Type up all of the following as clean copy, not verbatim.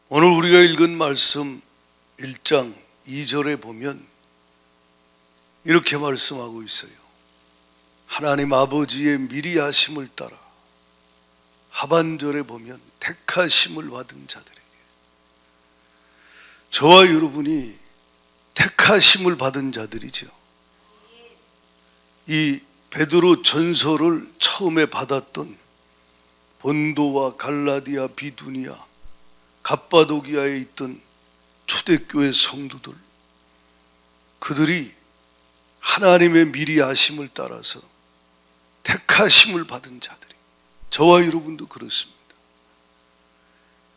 오늘 우리가 읽은 말씀 1장 2절에 보면 이렇게 말씀하고 있어요. 하나님 아버지의 미리 하심을 따라 하반절에 보면 택하심을 받은 자들에게, 저와 여러분이 택하심을 받은 자들이죠. 이 베드로 전서를 처음에 받았던 본도와 갈라디아, 비두니아, 갑바도기아에 있던 초대교회 성도들, 그들이 하나님의 미리 하심을 따라서 택하심을 받은 자들이, 저와 여러분도 그렇습니다.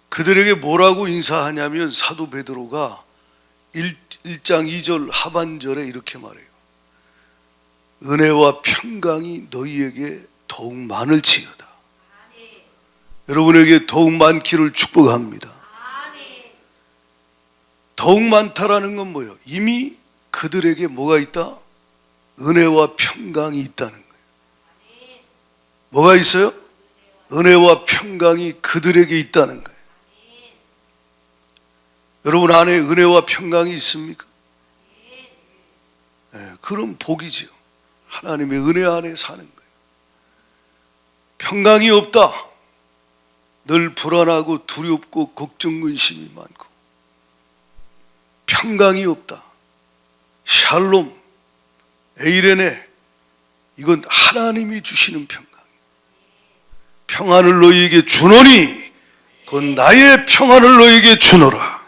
그들에게 뭐라고 인사하냐면 사도 베드로가 1장 2절 하반절에 이렇게 말해요. 은혜와 평강이 너희에게 더욱 많을지어다. 여러분에게 더욱 많기를 축복합니다. 더욱 많다라는 건 뭐예요? 이미 그들에게 뭐가 있다? 은혜와 평강이 있다는 거예요. 뭐가 있어요? 은혜와 평강이 그들에게 있다는 거예요. 여러분 안에 은혜와 평강이 있습니까? 네, 그럼 복이지요. 하나님의 은혜 안에 사는 거예요. 평강이 없다. 늘 불안하고 두렵고 걱정 근심이 많고, 평강이 없다. 샬롬, 에이레네, 이건 하나님이 주시는 평강. 평안을 너희에게 주노니 그건 나의 평안을 너희에게 주노라.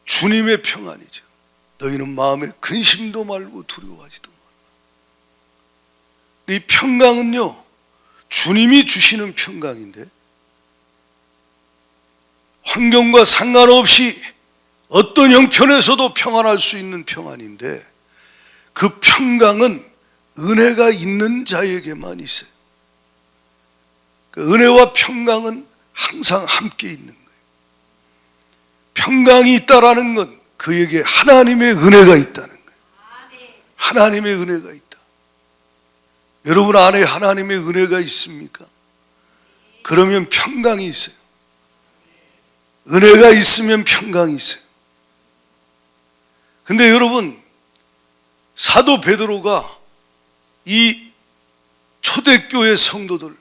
주님의 평안이죠. 너희는 마음에 근심도 말고 두려워하지도 말라. 이 평강은요, 주님이 주시는 평강인데, 환경과 상관없이 어떤 형편에서도 평안할 수 있는 평안인데, 그 평강은 은혜가 있는 자에게만 있어요. 그 은혜와 평강은 항상 함께 있는 거예요. 평강이 있다라는 건 그에게 하나님의 은혜가 있다는 거예요. 하나님의 은혜가 있다. 여러분 안에 하나님의 은혜가 있습니까? 그러면 평강이 있어요. 은혜가 있으면 평강이 있어요. 근데 여러분, 사도 베드로가 이 초대교회 성도들,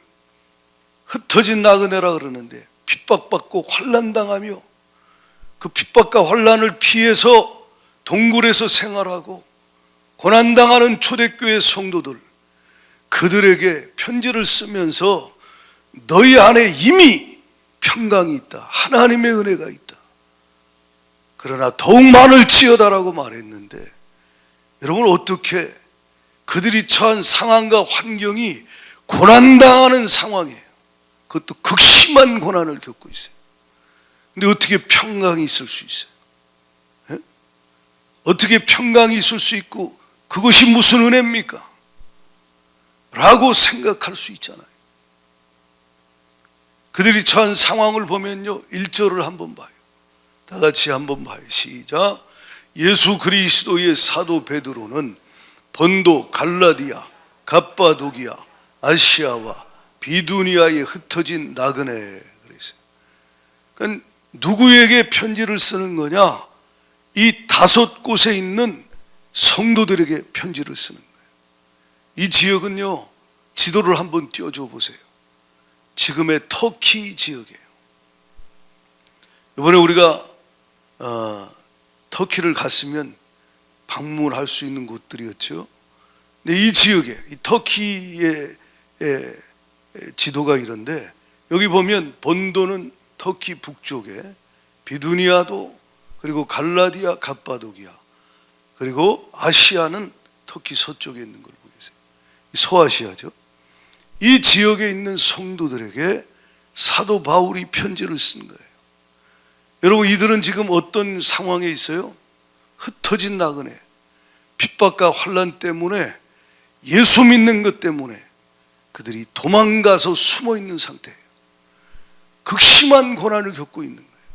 흩어진 나그네라 그러는데, 핍박받고 환난당하며 그 핍박과 환난을 피해서 동굴에서 생활하고 고난당하는 초대교회 성도들, 그들에게 편지를 쓰면서 너희 안에 이미 평강이 있다. 하나님의 은혜가 있다. 그러나 더욱 많을지어다라고 말했는데, 여러분 어떻게 그들이 처한 상황과 환경이 고난당하는 상황이에요. 그것도 극심한 고난을 겪고 있어요. 근데 어떻게 평강이 있을 수 있어요? 에? 어떻게 평강이 있을 수 있고 그것이 무슨 은혜입니까? 라고 생각할 수 있잖아요. 그들이 처한 상황을 보면요, 1절을 한번 봐요. 다 같이 한번 봐요. 시작. 예수 그리스도의 사도 베드로는 본도, 갈라디아, 갑바도기아, 아시아와 비두니아에 흩어진 나그네 그랬어요. 그러니까 누구에게 편지를 쓰는 거냐? 이 5곳에 있는 성도들에게 편지를 쓰는 거예요. 이 지역은요, 지도를 한번 띄워줘 보세요. 지금의 터키 지역이에요. 이번에 우리가 터키를 갔으면 방문할 수 있는 곳들이었죠. 근데 이 지역에, 이 터키의 지도가 이런데, 여기 보면 본도는 터키 북쪽에, 비두니아도, 그리고 갈라디아, 갑바도기아, 그리고 아시아는 터키 서쪽에 있는 걸 보세요. 소아시아죠. 이 지역에 있는 성도들에게 사도 바울이 편지를 쓴 거예요. 여러분, 이들은 지금 어떤 상황에 있어요? 흩어진 나그네, 핍박과 환난 때문에, 예수 믿는 것 때문에 그들이 도망가서 숨어 있는 상태예요. 극심한 고난을 겪고 있는 거예요.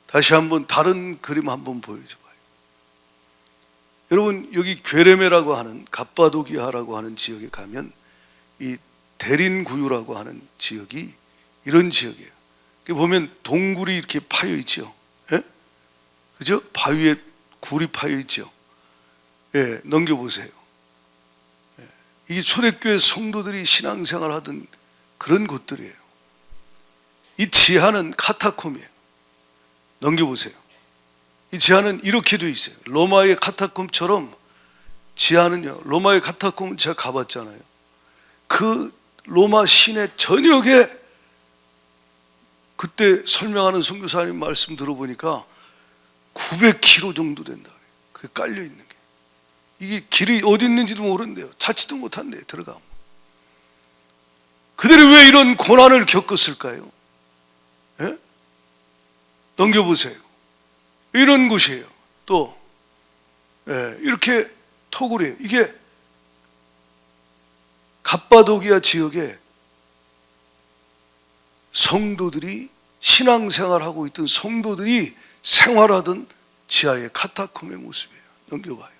다시 한번 다른 그림 한번 보여줘 봐요. 여러분, 여기 괴레메라고 하는, 갑바도기아라고 하는 지역에 가면 이 데린구유라고 하는 지역이 이런 지역이에요. 보면 동굴이 이렇게 파여 있죠. 예? 그죠? 바위에 굴이 파여 있죠. 예, 넘겨보세요. 예, 이게 초대교회 성도들이 신앙생활 하던 그런 곳들이에요. 이 지하는 카타콤이에요. 넘겨보세요. 이 지하는 이렇게 되어 있어요. 로마의 카타콤처럼 지하는요, 로마의 카타콤은 제가 가봤잖아요. 그 로마 시내 전역에 그때 설명하는 선교사님 말씀 들어보니까 900km 정도 된다. 그게 깔려 있는 게. 이게 길이 어디 있는지도 모르는데요. 찾지도 못한대요, 들어가면. 그들이 왜 이런 고난을 겪었을까요? 예? 넘겨보세요. 이런 곳이에요. 또 예, 이렇게 토굴이에요. 이게 갑바도기아 지역에 성도들이 신앙생활하고 있던 성도들이 생활하던 지하의 카타콤의 모습이에요. 넘겨봐요.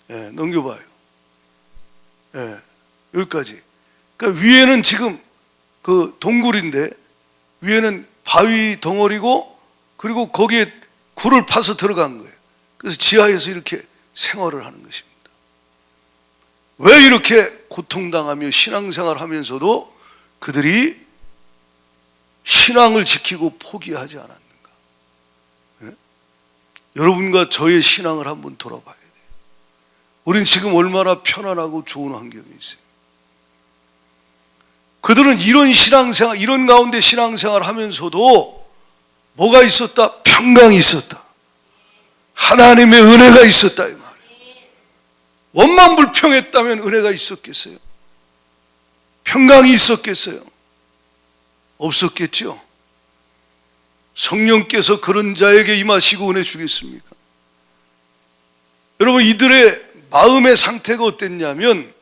예, 넘겨봐요. 예, 여기까지. 그러니까 위에는 지금 그 동굴인데 위에는 바위 덩어리고 그리고 거기에 굴을 파서 들어간 거예요. 그래서 지하에서 이렇게 생활을 하는 것입니다. 왜 이렇게 고통당하며 신앙생활 하면서도 그들이 신앙을 지키고 포기하지 않았는가? 예? 여러분과 저의 신앙을 한번 돌아봐야 돼요. 우린 지금 얼마나 편안하고 좋은 환경에 있어요. 그들은 이런 신앙생활, 이런 가운데 신앙생활 하면서도 뭐가 있었다? 평강이 있었다. 하나님의 은혜가 있었다 이 말이에요. 원망불평했다면 은혜가 있었겠어요? 평강이 있었겠어요? 없었겠죠? 성령께서 그런 자에게 임하시고 은혜 주겠습니까? 여러분, 이들의 마음의 상태가 어땠냐면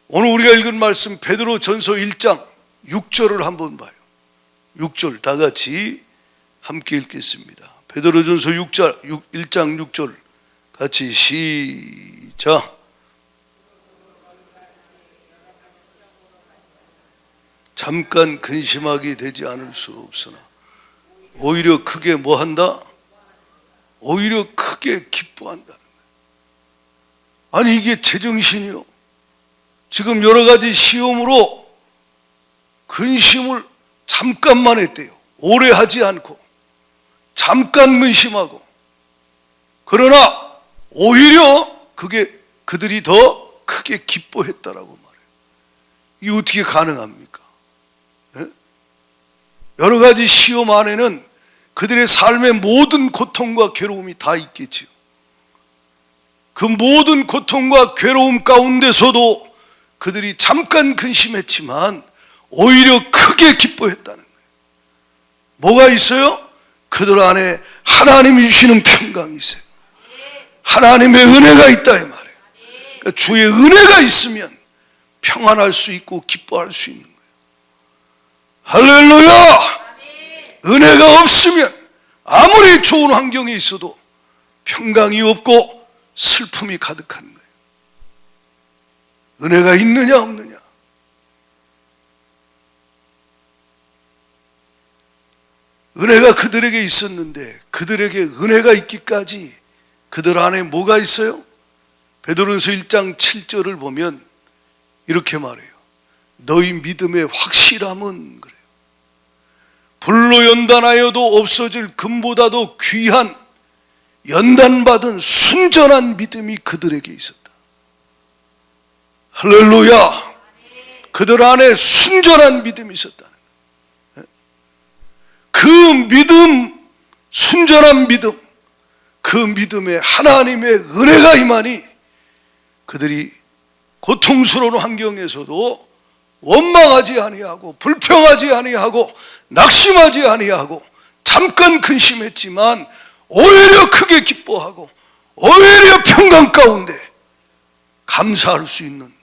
오늘 우리가 읽은 말씀 베드로전서 1장 6절을 한번 봐요. 6절 다 같이 함께 읽겠습니다. 베드로전서 1장 6절 같이 시작. 잠깐 근심하게 되지 않을 수 없으나 오히려 크게 뭐한다? 오히려 크게 기뻐한다는 거예요. 아니 이게 제정신이요. 지금 여러 가지 시험으로 근심을 잠깐만 했대요. 오래 하지 않고 잠깐 근심하고, 그러나 오히려 그들이 더 크게 기뻐했다라고 말해요. 이게 어떻게 가능합니까? 예? 여러 가지 시험 안에는 그들의 삶의 모든 고통과 괴로움이 다 있겠지요. 그 모든 고통과 괴로움 가운데서도 그들이 잠깐 근심했지만 오히려 크게 기뻐했다는 거예요. 뭐가 있어요? 그들 안에 하나님이 주시는 평강이 있어요. 하나님의 은혜가 있다 이 말이에요. 그러니까 주의 은혜가 있으면 평안할 수 있고 기뻐할 수 있는 거예요. 할렐루야! 은혜가 없으면 아무리 좋은 환경에 있어도 평강이 없고 슬픔이 가득한 거예요. 은혜가 있느냐 없느냐. 은혜가 그들에게 있었는데 그들에게 은혜가 있기까지 그들 안에 뭐가 있어요? 베드로전서 1장 7절을 보면 이렇게 말해요. 너희 믿음의 확실함은 그래요. 불로 연단하여도 없어질 금보다도 귀한 연단받은 순전한 믿음이 그들에게 있었다. 할렐루야! 그들 안에 순전한 믿음이 있었다는 거예요. 그 믿음, 순전한 믿음, 그 믿음에 하나님의 은혜가 임하니 그들이 고통스러운 환경에서도 원망하지 아니하고 불평하지 아니하고 낙심하지 아니하고 잠깐 근심했지만 오히려 크게 기뻐하고 오히려 평강 가운데 감사할 수 있는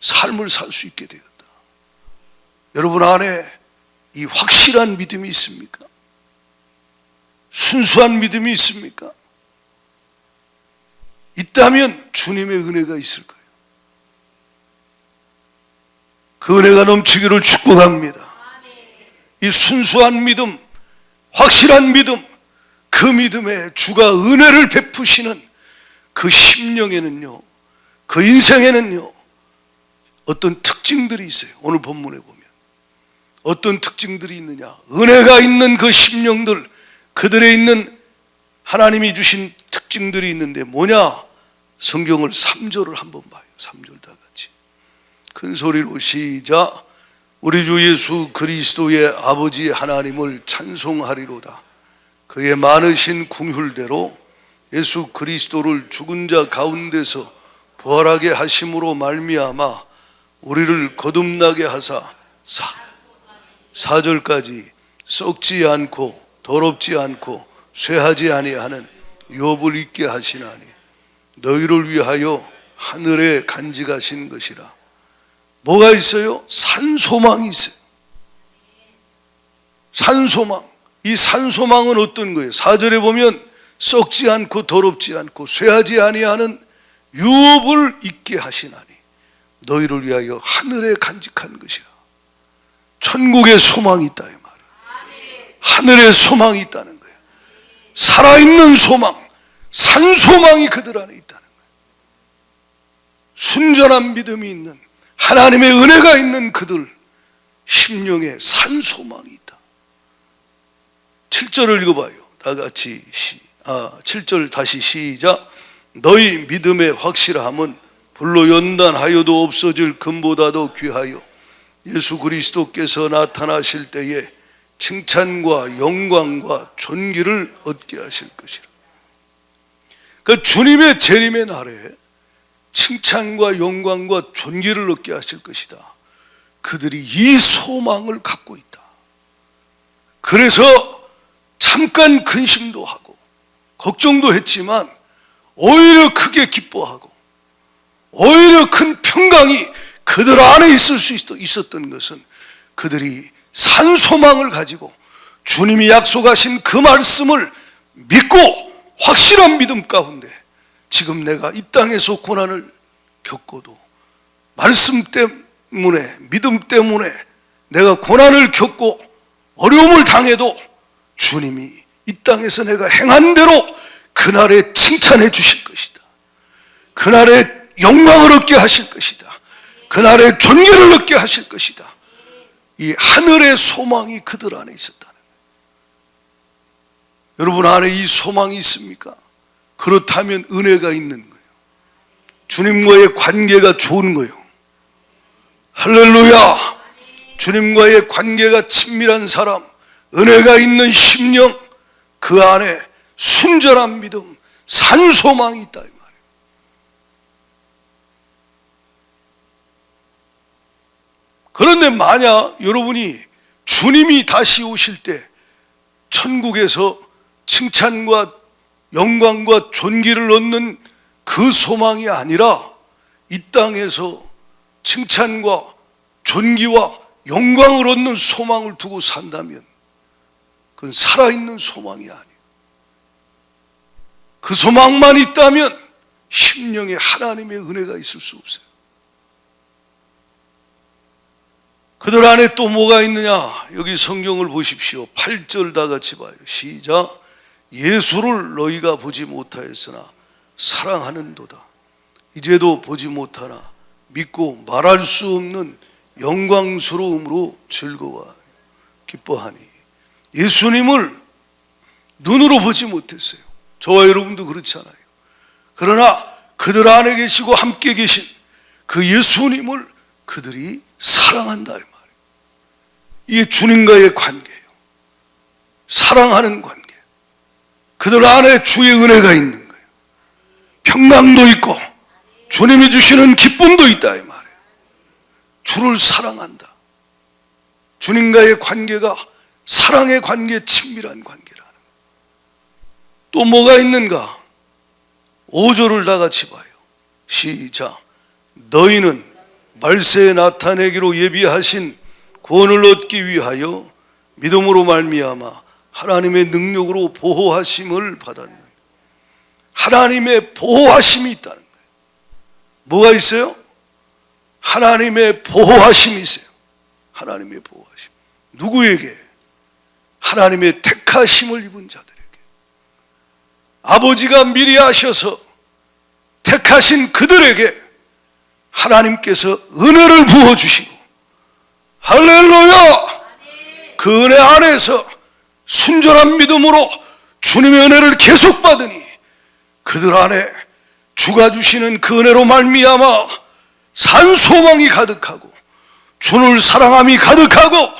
삶을 살 수 있게 되었다. 여러분 안에 이 확실한 믿음이 있습니까? 순수한 믿음이 있습니까? 있다면 주님의 은혜가 있을 거예요. 그 은혜가 넘치기를 축복합니다. 이 순수한 믿음, 확실한 믿음, 그 믿음에 주가 은혜를 베푸시는 그 심령에는요, 그 인생에는요, 어떤 특징들이 있어요. 오늘 본문에 보면 어떤 특징들이 있느냐, 은혜가 있는 그 심령들, 그들에 있는 하나님이 주신 특징들이 있는데 뭐냐? 성경을 3절을 한번 봐요. 3절 다 같이 큰 소리로 시작. 우리 주 예수 그리스도의 아버지 하나님을 찬송하리로다. 그의 많으신 긍휼대로 예수 그리스도를 죽은 자 가운데서 부활하게 하심으로 말미암아 우리를 거듭나게 하사 4절까지 썩지 않고 더럽지 않고 쇠하지 아니하는 유업을 있게 하시나니 너희를 위하여 하늘에 간직하신 것이라. 뭐가 있어요? 산소망이 있어요. 산소망. 이 산소망은 어떤 거예요? 4절에 보면 썩지 않고 더럽지 않고 쇠하지 아니하는 유업을 있게 하시나니 너희를 위하여 하늘에 간직한 것이라. 천국에 소망이 있다 이 말이에요. 하늘에 소망이 있다는 거예요. 살아있는 소망, 산소망이 그들 안에 있다는 거예요. 순전한 믿음이 있는, 하나님의 은혜가 있는 그들 심령에 산소망이 있다. 7절을 읽어봐요. 다 같이 7절 다시 시작. 너희 믿음의 확실함은 불로 연단하여도 없어질 금보다도 귀하여 예수 그리스도께서 나타나실 때에 칭찬과 영광과 존귀를 얻게 하실 것이라. 그 주님의 재림의 날에 칭찬과 영광과 존귀를 얻게 하실 것이다. 그들이 이 소망을 갖고 있다. 그래서 잠깐 근심도 하고 걱정도 했지만 오히려 크게 기뻐하고 오히려 큰 평강이 그들 안에 있을 수 있었던 것은 그들이 산소망을 가지고 주님이 약속하신 그 말씀을 믿고 확실한 믿음 가운데 지금 내가 이 땅에서 고난을 겪어도 말씀 때문에, 믿음 때문에 내가 고난을 겪고 어려움을 당해도 주님이 이 땅에서 내가 행한 대로 그날에 칭찬해 주실 것이다. 그날에 영광을 얻게 하실 것이다. 그날에 존귀를 얻게 하실 것이다. 이 하늘의 소망이 그들 안에 있었다는 거예요. 여러분 안에 이 소망이 있습니까? 그렇다면 은혜가 있는 거예요. 주님과의 관계가 좋은 거예요. 할렐루야. 주님과의 관계가 친밀한 사람, 은혜가 있는 심령, 그 안에 순전한 믿음, 산소망이 있다 이 말이에요. 그런데 만약 여러분이 주님이 다시 오실 때 천국에서 칭찬과 영광과 존귀를 얻는 그 소망이 아니라 이 땅에서 칭찬과 존귀와 영광을 얻는 소망을 두고 산다면 그건 살아있는 소망이 아니에요. 그 소망만 있다면 심령에 하나님의 은혜가 있을 수 없어요. 그들 안에 또 뭐가 있느냐? 여기 성경을 보십시오. 8절 다 같이 봐요. 시작. 예수를 너희가 보지 못하였으나 사랑하는도다. 이제도 보지 못하나 믿고 말할 수 없는 영광스러움으로 즐거워 기뻐하니. 예수님을 눈으로 보지 못했어요. 저와 여러분도 그렇잖아요. 그러나 그들 안에 계시고 함께 계신 그 예수님을 그들이 사랑한다 이 말이에요. 이게 주님과의 관계예요. 사랑하는 관계. 그들 안에 주의 은혜가 있는 거예요. 평강도 있고 주님이 주시는 기쁨도 있다 이 말이에요. 주를 사랑한다. 주님과의 관계가 사랑의 관계, 친밀한 관계라는 거예요. 또 뭐가 있는가? 5절을 다 같이 봐요. 시작. 너희는 말세에 나타내기로 예비하신 구원을 얻기 위하여 믿음으로 말미암아 하나님의 능력으로 보호하심을 받았는. 하나님의 보호하심이 있다는 거예요. 뭐가 있어요? 하나님의 보호하심이 있어요. 하나님의 보호하심. 누구에게? 하나님의 택하심을 입은 자들에게 아버지가 미리 아셔서 택하신 그들에게 하나님께서 은혜를 부어주시고, 할렐루야! 그 은혜 안에서 순전한 믿음으로 주님의 은혜를 계속 받으니 그들 안에 주가 주시는 그 은혜로 말미암아 산 소망이 가득하고 주를 사랑함이 가득하고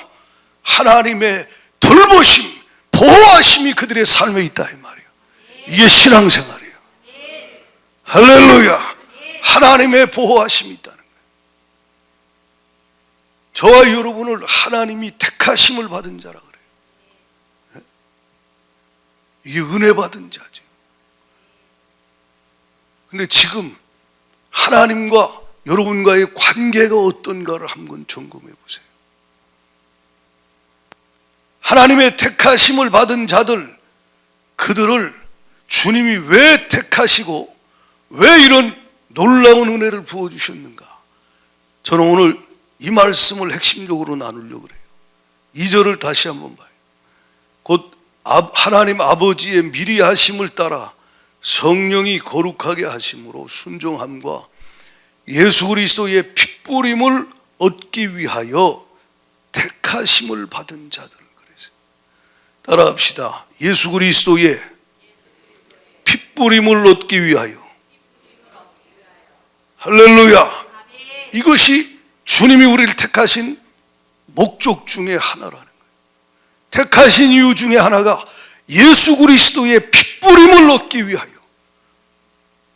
하나님의 돌보심, 보호하심이 그들의 삶에 있다 이 말이에요. 이게 신앙생활이에요. 할렐루야! 하나님의 보호하심이 있다는 거예요. 저와 여러분을 하나님이 택하심을 받은 자라 그래요. 이게 은혜 받은 자죠. 근데 지금 하나님과 여러분과의 관계가 어떤가를 한번 점검해 보세요. 하나님의 택하심을 받은 자들, 그들을 주님이 왜 택하시고 왜 이런 놀라운 은혜를 부어주셨는가? 저는 오늘 이 말씀을 핵심적으로 나누려고 그래요. 2절을 다시 한번 봐요. 곧 하나님 아버지의 미리 하심을 따라 성령이 거룩하게 하심으로 순종함과 예수 그리스도의 핏뿌림을 얻기 위하여 택하심을 받은 자들. 그래서 따라합시다. 예수 그리스도의 핏뿌림을 얻기 위하여. 할렐루야! 이것이 주님이 우리를 택하신 목적 중에 하나라는 거예요. 택하신 이유 중에 하나가 예수 그리스도의 핏뿌림을 얻기 위하여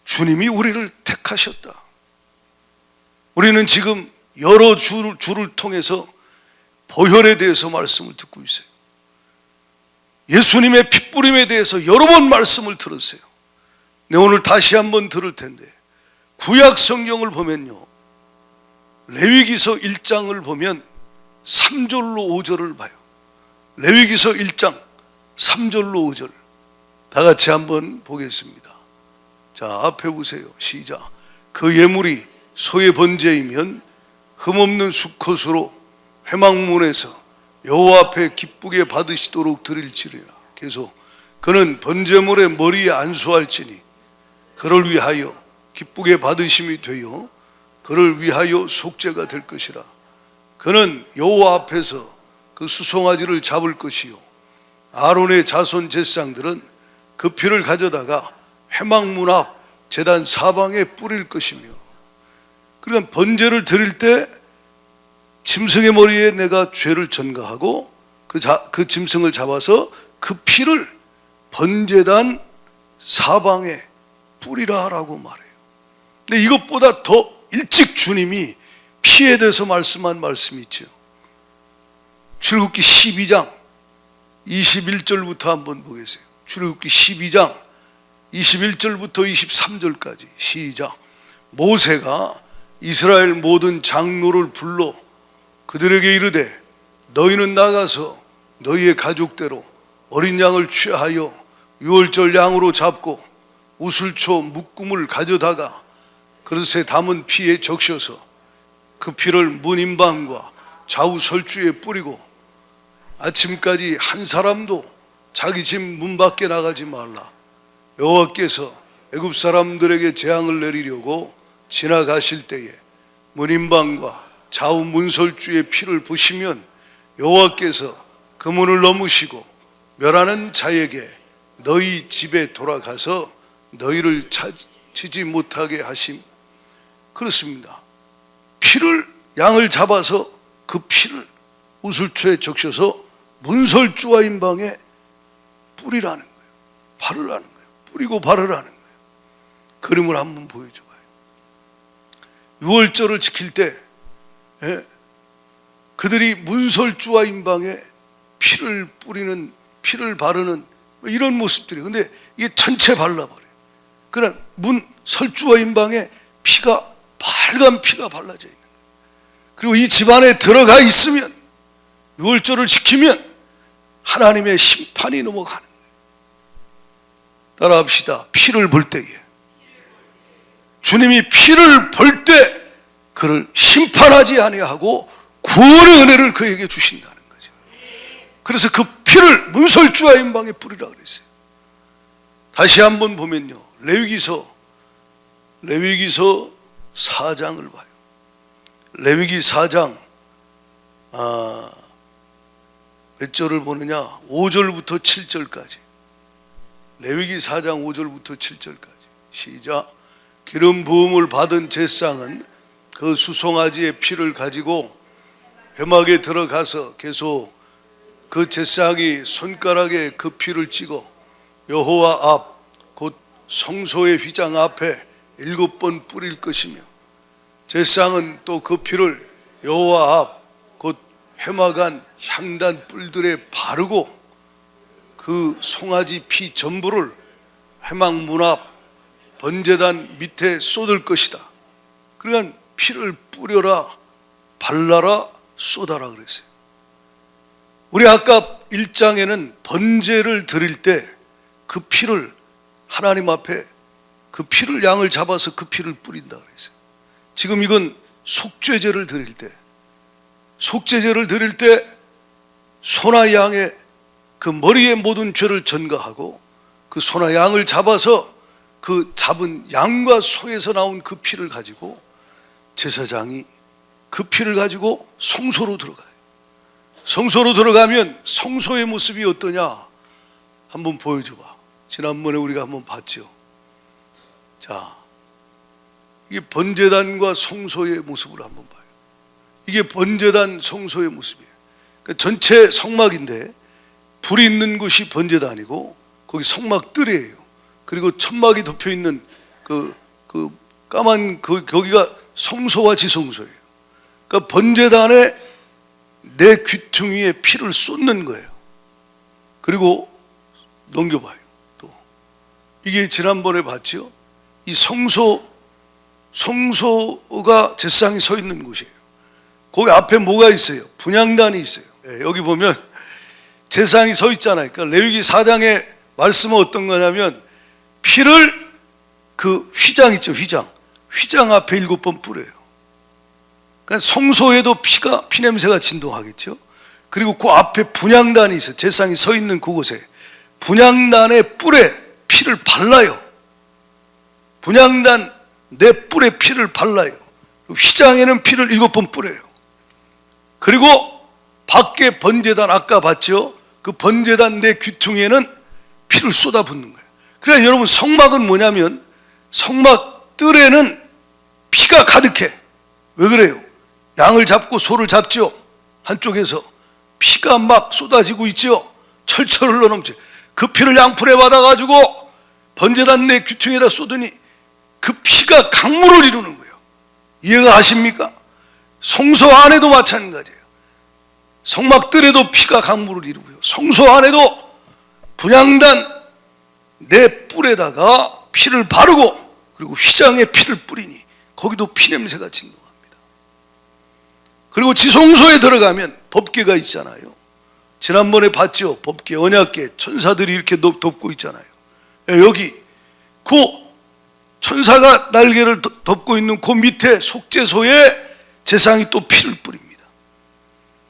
주님이 우리를 택하셨다. 우리는 지금 여러 주를 통해서 보혈에 대해서 말씀을 듣고 있어요. 예수님의 핏뿌림에 대해서 여러 번 말씀을 들었어요. 네, 오늘 다시 한번 들을 텐데, 구약 성경을 보면요, 레위기서 1장을 보면 3절로 5절을 봐요. 레위기서 1장 3절로 5절 다 같이 한번 보겠습니다. 자, 앞에 보세요. 시작. 그 예물이 소의 번제이면 흠없는 수컷으로 회막문에서 여호와 앞에 기쁘게 받으시도록 드릴지니라. 계속 그는 번제물의 머리에 안수할지니 그를 위하여 기쁘게 받으심이 되어 그를 위하여 속죄가 될 것이라. 그는 여호와 앞에서 그 수송아지를 잡을 것이요 아론의 자손 제사장들은 그 피를 가져다가 회막문 앞 제단 사방에 뿌릴 것이며. 그러니까 번제를 드릴 때 짐승의 머리에 내가 죄를 전가하고 그 짐승을 잡아서 그 피를 번제단 사방에 뿌리라라고 말해요. 근데 이것보다 더 일찍 주님이 피에 대해서 말씀한 말씀이 있죠. 출애굽기 12장 21절부터 한번 보겠어요. 출애굽기 12장 21절부터 23절까지 시작. 모세가 이스라엘 모든 장로를 불러 그들에게 이르되 너희는 나가서 너희의 가족대로 어린 양을 취하여 유월절 양으로 잡고 우슬초 묶음을 가져다가 그릇에 담은 피에 적셔서 그 피를 문인방과 좌우 설주에 뿌리고 아침까지 한 사람도 자기 집 문 밖에 나가지 말라. 여호와께서 애굽 사람들에게 재앙을 내리려고 지나가실 때에 문인방과 좌우 문설주의 피를 보시면 여호와께서 그 문을 넘으시고 멸하는 자에게 너희 집에 돌아가서 너희를 치지 못하게 하심. 그렇습니다. 피를 양을 잡아서 그 피를 우슬초에 적셔서 문설주와 인방에 뿌리라는 거예요. 바르라는 거예요. 뿌리고 바르라는 거예요. 그림을 한번 보여줘봐요. 유월절을 지킬 때 그들이 문설주와 인방에 피를 뿌리는, 피를 바르는 이런 모습들이에요. 근데 이게 전체 발라버려요. 그러나 설주와 인방에 피가, 빨간 피가 발라져 있는 거예요. 그리고 이 집안에 들어가 있으면, 유월절을 지키면 하나님의 심판이 넘어가는 거예요. 따라합시다. 피를 볼 때에 주님이 피를 볼 때 그를 심판하지 아니하고 구원의 은혜를 그에게 주신다는 거죠. 그래서 그 피를 문설주와 임방에 뿌리라 그랬어요. 다시 한번 보면요, 레위기서 4장을 봐요. 레위기 4장 몇 절을 보느냐? 5절부터 7절까지. 레위기 4장 5절부터 7절까지. 시작. 기름 부음을 받은 제사장은 그 수송아지의 피를 가지고 회막에 들어가서 계속 그 제사장이 손가락에 그 피를 찍어 여호와 앞 곧 성소의 휘장 앞에 7번 뿌릴 것이며, 제사장은 또 그 피를 여호와 앞 곧 회막 안 향단 뿔들에 바르고 그 송아지 피 전부를 회막 문 앞 번제단 밑에 쏟을 것이다. 그러니까 피를 뿌려라, 발라라, 쏟아라 그랬어요. 우리 아까 1장에는 번제를 드릴 때 그 피를 하나님 앞에 그 피를 양을 잡아서 그 피를 뿌린다 그랬어요. 지금 이건 속죄제를 드릴 때, 소나 양의 그 머리의 모든 죄를 전가하고 그 소나 양을 잡아서 그 잡은 양과 소에서 나온 그 피를 가지고 제사장이 그 피를 가지고 성소로 들어가요. 성소로 들어가면 성소의 모습이 어떠냐 한번 보여줘봐. 지난번에 우리가 한번 봤죠. 자, 이게 번제단과 성소의 모습을 한번 봐요. 이게 번제단 성소의 모습이에요. 그러니까 전체 성막인데 불이 있는 곳이 번제단이고 거기 성막 뜰이에요. 그리고 천막이 덮여 있는 그 까만 거기가 성소와 지성소예요. 그러니까 번제단에 내 귀퉁이에 피를 쏟는 거예요. 그리고 넘겨봐요. 또 이게 지난번에 봤죠. 이 성소가 제사장이 서 있는 곳이에요. 거기 앞에 뭐가 있어요? 분향단이 있어요. 여기 보면 제사장이 서 있잖아요. 그러니까 레위기 4장의 말씀은 어떤 거냐면 피를 그 휘장 있죠, 휘장 앞에 7번 뿌려요. 그러니까 성소에도 피 냄새가 진동하겠죠. 그리고 그 앞에 분향단이 있어요. 제사장이 서 있는 그곳에 분향단의 뿔에 피를 발라요. 분향단 내 뿔에 피를 발라요. 휘장에는 피를 7번 뿌려요. 그리고 밖에 번제단 아까 봤죠. 그 번제단 내 귀퉁이에는 피를 쏟아붓는 거예요. 그러니까 여러분 성막은 뭐냐면 성막 뜰에는 피가 가득해. 왜 그래요? 양을 잡고 소를 잡죠. 한쪽에서 피가 막 쏟아지고 있죠. 철철 흘러넘쳐. 그 피를 양풀에 받아가지고 번제단 내 귀퉁이에다 쏟으니 그 피가 강물을 이루는 거예요. 이해가 가십니까? 성소 안에도 마찬가지예요. 성막들에도 피가 강물을 이루고요. 성소 안에도 분향단 내 뿔에다가 피를 바르고 그리고 휘장에 피를 뿌리니 거기도 피 냄새가 진동합니다. 그리고 지성소에 들어가면 법궤가 있잖아요. 지난번에 봤죠. 법궤, 언약궤, 천사들이 이렇게 덮고 있잖아요. 여기 그 천사가 날개를 덮고 있는 그 밑에 속죄소에 제사장이 또 피를 뿌립니다.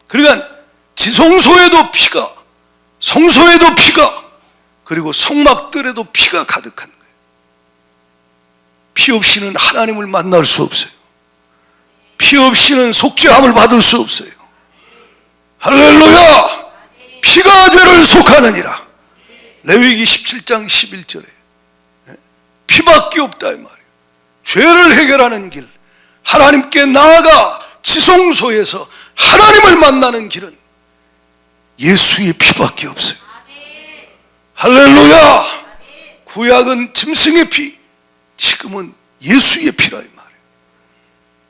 그러니까 지성소에도 피가, 성소에도 피가, 그리고 성막들에도 피가 가득한 거예요. 피 없이는 하나님을 만날 수 없어요. 피 없이는 속죄함을 받을 수 없어요. 할렐루야! 피가 죄를 속하느니라. 레위기 17장 11절에 피밖에 없다 이 말이에요. 죄를 해결하는 길, 하나님께 나아가 지성소에서 하나님을 만나는 길은 예수의 피밖에 없어요. 할렐루야! 구약은 짐승의 피, 지금은 예수의 피라 이 말이에요.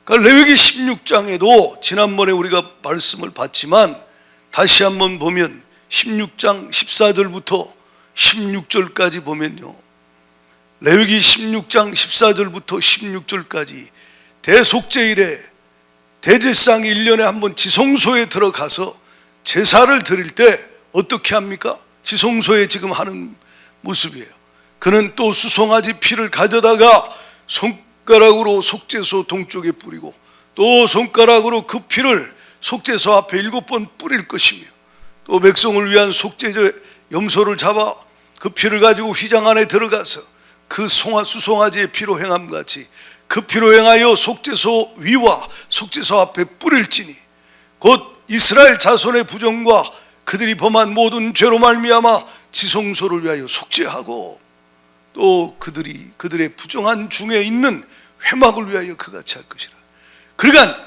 그러니까 레위기 16장에도 지난번에 우리가 말씀을 봤지만 다시 한번 보면 16장 14절부터 16절까지 보면요, 레위기 16장 14절부터 16절까지 대속죄일에 대제사장이 1년에 한 번 지성소에 들어가서 제사를 드릴 때 어떻게 합니까? 지성소에 지금 하는 모습이에요. 그는 또 수송아지 피를 가져다가 손가락으로 속죄소 동쪽에 뿌리고 또 손가락으로 그 피를 속죄소 앞에 7번 뿌릴 것이며 또 백성을 위한 속죄제 염소를 잡아 그 피를 가지고 휘장 안에 들어가서 그 수송아지의 피로 행함같이 그 피로 행하여 속죄소 위와 속죄소 앞에 뿌릴지니 곧 이스라엘 자손의 부정과 그들이 범한 모든 죄로 말미암아 지성소를 위하여 속죄하고 또 그들의 부정한 중에 있는 회막을 위하여 그같이 할 것이라. 그러니까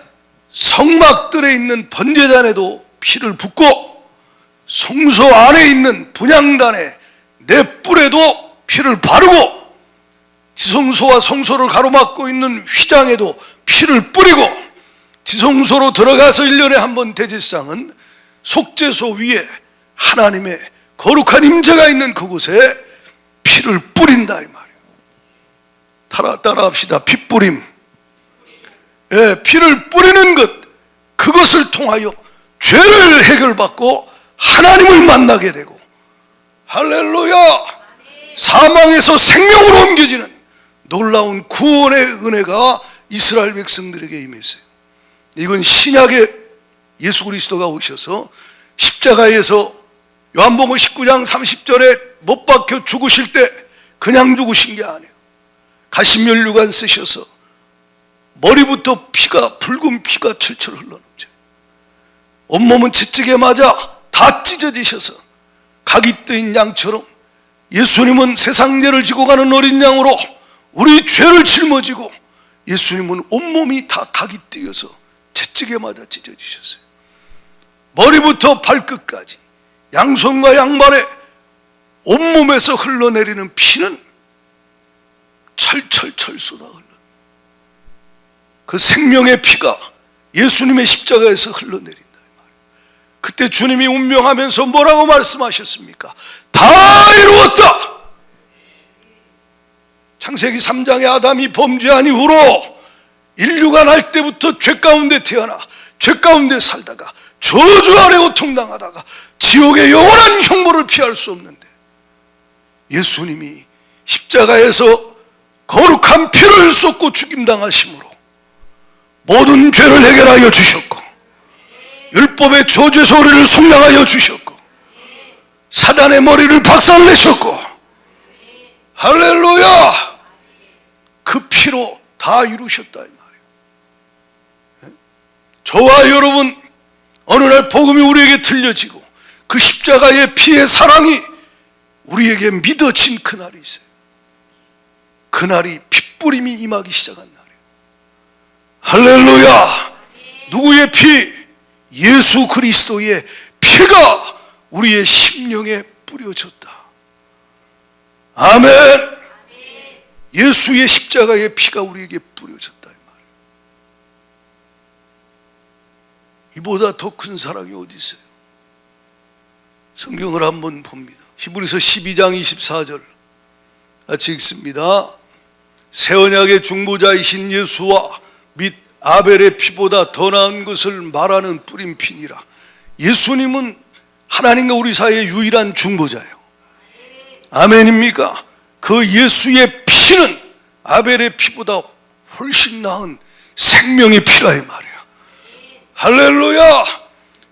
성막들에 있는 번제단에도 피를 붓고 성소 안에 있는 분향단에 내 뿔에도 피를 바르고 지성소와 성소를 가로막고 있는 휘장에도 피를 뿌리고 지성소로 들어가서 1년에 한 번 대제사장은 속죄소 위에 하나님의 거룩한 임재가 있는 그곳에 피를 뿌린다 이 말이에요. 따라 합시다. 피 뿌림. 예, 피를 뿌리는 것, 그것을 통하여 죄를 해결받고 하나님을 만나게 되고, 할렐루야, 사망에서 생명으로 옮겨지는 놀라운 구원의 은혜가 이스라엘 백성들에게 임했어요. 이건 신약의 예수 그리스도가 오셔서 십자가에서 요한복음 19장 30절에 못 박혀 죽으실 때 그냥 죽으신 게 아니에요. 가시면류관 쓰셔서 머리부터 피가, 붉은 피가 철철 흘러넘쳐요. 온몸은 채찍에 맞아 다 찢어지셔서 각이 뜨인 양처럼 예수님은 세상 죄를 지고 가는 어린 양으로 우리 죄를 짊어지고 예수님은 온몸이 다 각이 뜨여서 채찍에 맞아 찢어지셨어요. 머리부터 발끝까지 양손과 양발에 온몸에서 흘러내리는 피는 철철철 쏟아 흘러. 그 생명의 피가 예수님의 십자가에서 흘러내린다. 그때 주님이 운명하면서 뭐라고 말씀하셨습니까? 다 이루었다. 창세기 3장에 아담이 범죄한 이후로 인류가 날 때부터 죄 가운데 태어나 죄 가운데 살다가 저주 아래 고통당하다가 지옥의 영원한 형벌을 피할 수 없는데 예수님이 십자가에서 거룩한 피를 쏟고 죽임당하심으로 모든 죄를 해결하여 주셨고 율법의 조죄 소리를 속량하여 주셨고 사단의 머리를 박살내셨고, 할렐루야, 그 피로 다 이루셨다 이 말이에요. 저와 여러분, 어느 날 복음이 우리에게 들려지고 그 십자가의 피의 사랑이 우리에게 믿어진 그날이 있어요. 그날이 핏부림이 임하기 시작한 날이에요. 할렐루야. 누구의 피? 예수 그리스도의 피가 우리의 심령에 뿌려졌다. 아멘. 예수의 십자가의 피가 우리에게 뿌려졌다 이 말이에요. 이보다 더 큰 사랑이 어디 있어요? 성경을 한번 봅니다. 히브리서 12장 24절 같이 읽습니다. 새 언약의 중보자이신 예수와 및 아벨의 피보다 더 나은 것을 말하는 뿌린 피니라. 예수님은 하나님과 우리 사이의 유일한 중보자예요. 아멘입니까? 그 예수의 피는 아벨의 피보다 훨씬 나은 생명의 피라 이 말이야. 할렐루야.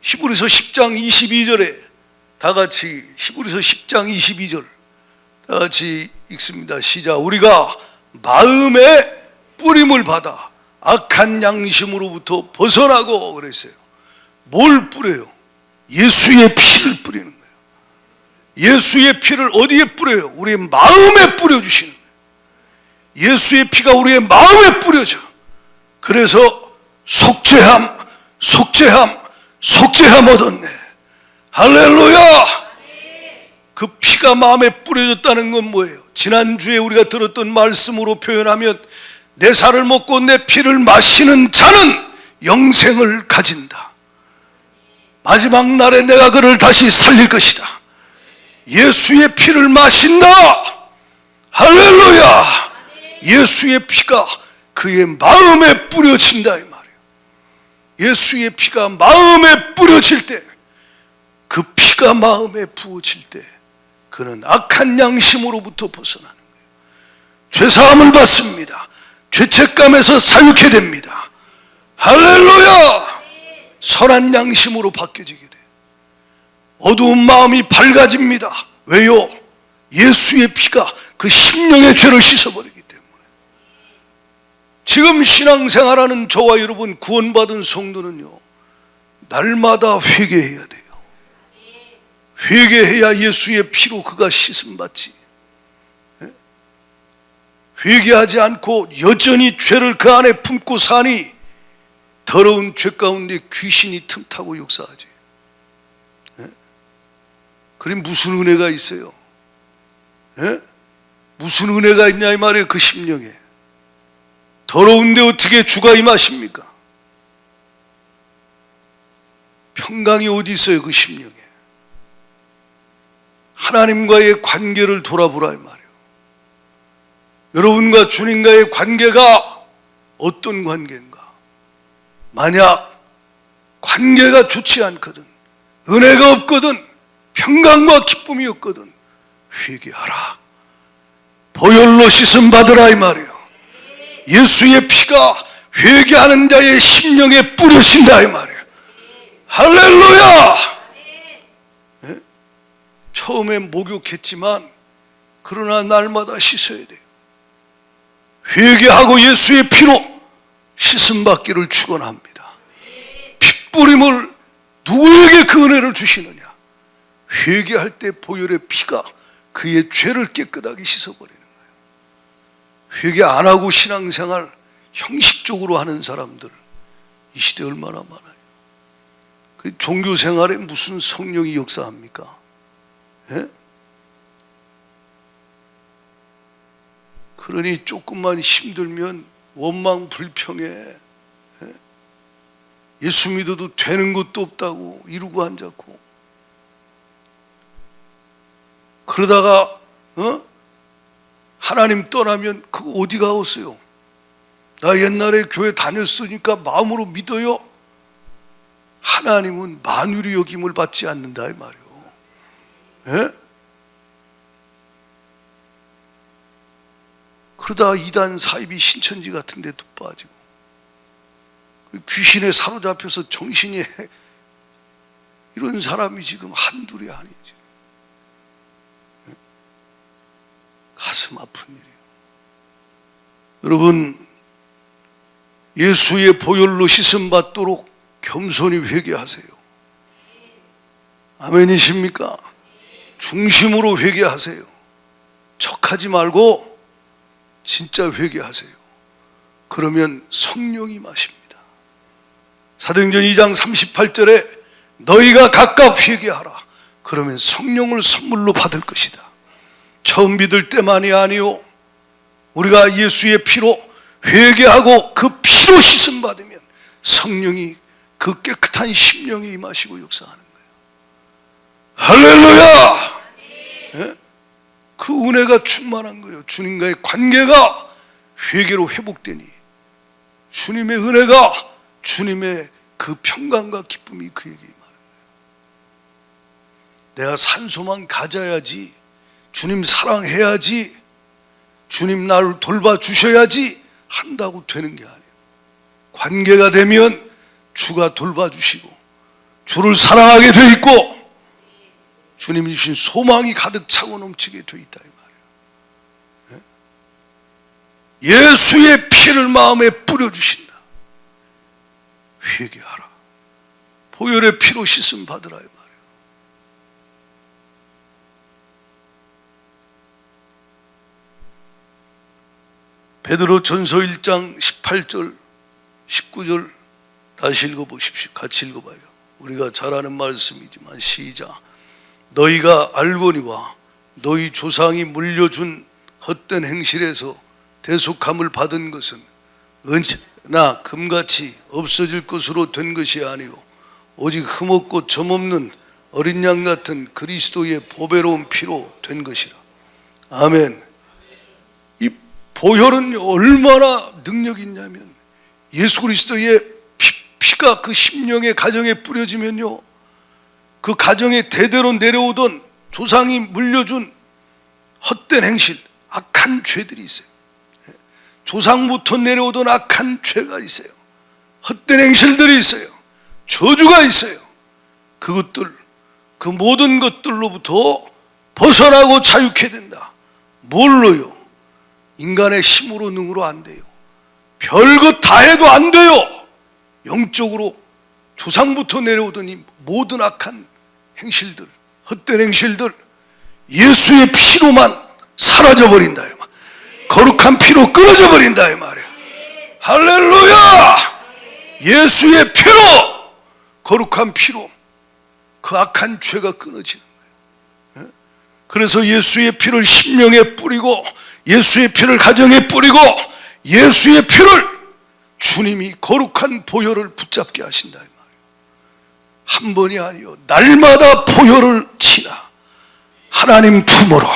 히브리서 10장 22절에 다 같이 히브리서 10장 22절 다 같이 읽습니다. 시작. 우리가 마음의 뿌림을 받아 악한 양심으로부터 벗어나고 그랬어요. 뭘 뿌려요? 예수의 피를 뿌리는 거예요. 예수의 피를 어디에 뿌려요? 우리의 마음에 뿌려주시는 거예요. 예수의 피가 우리의 마음에 뿌려져. 그래서 속죄함 얻었네. 할렐루야. 그 피가 마음에 뿌려졌다는 건 뭐예요? 지난주에 우리가 들었던 말씀으로 표현하면 내 살을 먹고 내 피를 마시는 자는 영생을 가진다. 마지막 날에 내가 그를 다시 살릴 것이다. 예수의 피를 마신다. 할렐루야. 예수의 피가 그의 마음에 뿌려진다 이 말이에요. 예수의 피가 마음에 뿌려질 때, 그 피가 마음에 부어질 때 그는 악한 양심으로부터 벗어나는 거예요. 죄사함을 받습니다. 죄책감에서 자유케 됩니다. 할렐루야. 선한 양심으로 바뀌어지게 돼요. 어두운 마음이 밝아집니다. 왜요? 예수의 피가 그 심령의 죄를 씻어버리기 때문에. 지금 신앙생활하는 저와 여러분 구원받은 성도는요, 날마다 회개해야 돼요. 회개해야 예수의 피로 그가 씻음받지. 회개하지 않고 여전히 죄를 그 안에 품고 사니 더러운 죄 가운데 귀신이 틈타고 역사하지. 그럼 무슨 은혜가 있어요? 무슨 은혜가 있냐 이 말이에요. 그 심령에. 더러운데 어떻게 주가 임하십니까? 평강이 어디 있어요? 그 심령에. 하나님과의 관계를 돌아보라 이 말이에요. 여러분과 주님과의 관계가 어떤 관계인가? 만약 관계가 좋지 않거든, 은혜가 없거든, 평강과 기쁨이 없거든, 회개하라. 보혈로 씻음 받으라 이 말이에요. 예수의 피가 회개하는 자의 심령에 뿌려진다 이 말이에요. 할렐루야. 네? 처음에 목욕했지만 그러나 날마다 씻어야 돼요. 회개하고 예수의 피로 씻음 받기를 축원합니다. 핏부림을 누구에게 그 은혜를 주시느냐? 회개할 때 보혈의 피가 그의 죄를 깨끗하게 씻어버리는 거예요. 회개 안 하고 신앙생활 형식적으로 하는 사람들 이 시대에 얼마나 많아요. 그 종교생활에 무슨 성령이 역사합니까? 예? 그러니 조금만 힘들면 원망 불평해. 예? 예수 믿어도 되는 것도 없다고 이루고 앉았고, 그러다가 하나님 떠나면 그거 어디 가겠어요? 나 옛날에 교회 다녔으니까 마음으로 믿어요. 하나님은 만유리 여김을 받지 않는다 이 말이에요. 예? 그러다 이단 사이비 신천지 같은 데도 빠지고 귀신에 사로잡혀서 정신이 이런 사람이 지금 한둘이 아니지. 가슴 아픈 일이에요. 여러분, 예수의 보혈로 씻음 받도록 겸손히 회개하세요. 아멘이십니까? 중심으로 회개하세요. 척하지 말고 진짜 회개하세요. 그러면 성령이 임하십니다. 사도행전 2장 38절에 너희가 각각 회개하라. 그러면 성령을 선물로 받을 것이다. 처음 믿을 때만이 아니요, 우리가 예수의 피로 회개하고 그 피로 씻음 받으면 성령이 그 깨끗한 심령에 임하시고 역사하는 거예요. 할렐루야. 예? 그 은혜가 충만한 거예요. 주님과의 관계가 회개로 회복되니 주님의 은혜가, 주님의 그 평강과 기쁨이 그에게 임하는 거예요. 내가 산소만 가져야지, 주님 사랑해야지, 주님 나를 돌봐주셔야지 한다고 되는 게 아니에요. 관계가 되면 주가 돌봐주시고 주를 사랑하게 돼 있고 주님이 주신 소망이 가득 차고 넘치게 돼 있다 이 말이에요. 예수의 피를 마음에 뿌려주신다. 회개하라. 보혈의 피로 씻음 받으라 이 말이에요. 베드로전서 1장 18절 19절 다시 읽어보십시오. 같이 읽어봐요. 우리가 잘 아는 말씀이지만 시작. 너희가 알거니와 너희 조상이 물려준 헛된 행실에서 대속함을 받은 것은 은이나 금같이 없어질 것으로 된 것이 아니요 오직 흠없고 점없는 어린 양 같은 그리스도의 보배로운 피로 된 것이라. 아멘. 이 보혈은 얼마나 능력이 있냐면 예수 그리스도의 피가 그 심령의 가정에 뿌려지면요, 그 가정에 대대로 내려오던 조상이 물려준 헛된 행실, 악한 죄들이 있어요. 조상부터 내려오던 악한 죄가 있어요. 헛된 행실들이 있어요. 저주가 있어요. 그것들 그 모든 것들로부터 벗어나고 자유케 된다. 뭘로요? 인간의 힘으로 능으로 안 돼요. 별것 다 해도 안 돼요. 영적으로 조상부터 내려오던 이 모든 악한 행실들, 헛된 행실들 예수의 피로만 사라져버린다. 거룩한 피로 끊어져 버린다 이 말이야. 할렐루야! 예수의 피로, 거룩한 피로 그 악한 죄가 끊어지는 거예요. 그래서 예수의 피를 심령에 뿌리고, 예수의 피를 가정에 뿌리고, 예수의 피를 주님이 거룩한 보혈을 붙잡게 하신다 이 말이에요. 한 번이 아니요, 날마다 보혈을 치나 하나님 품으로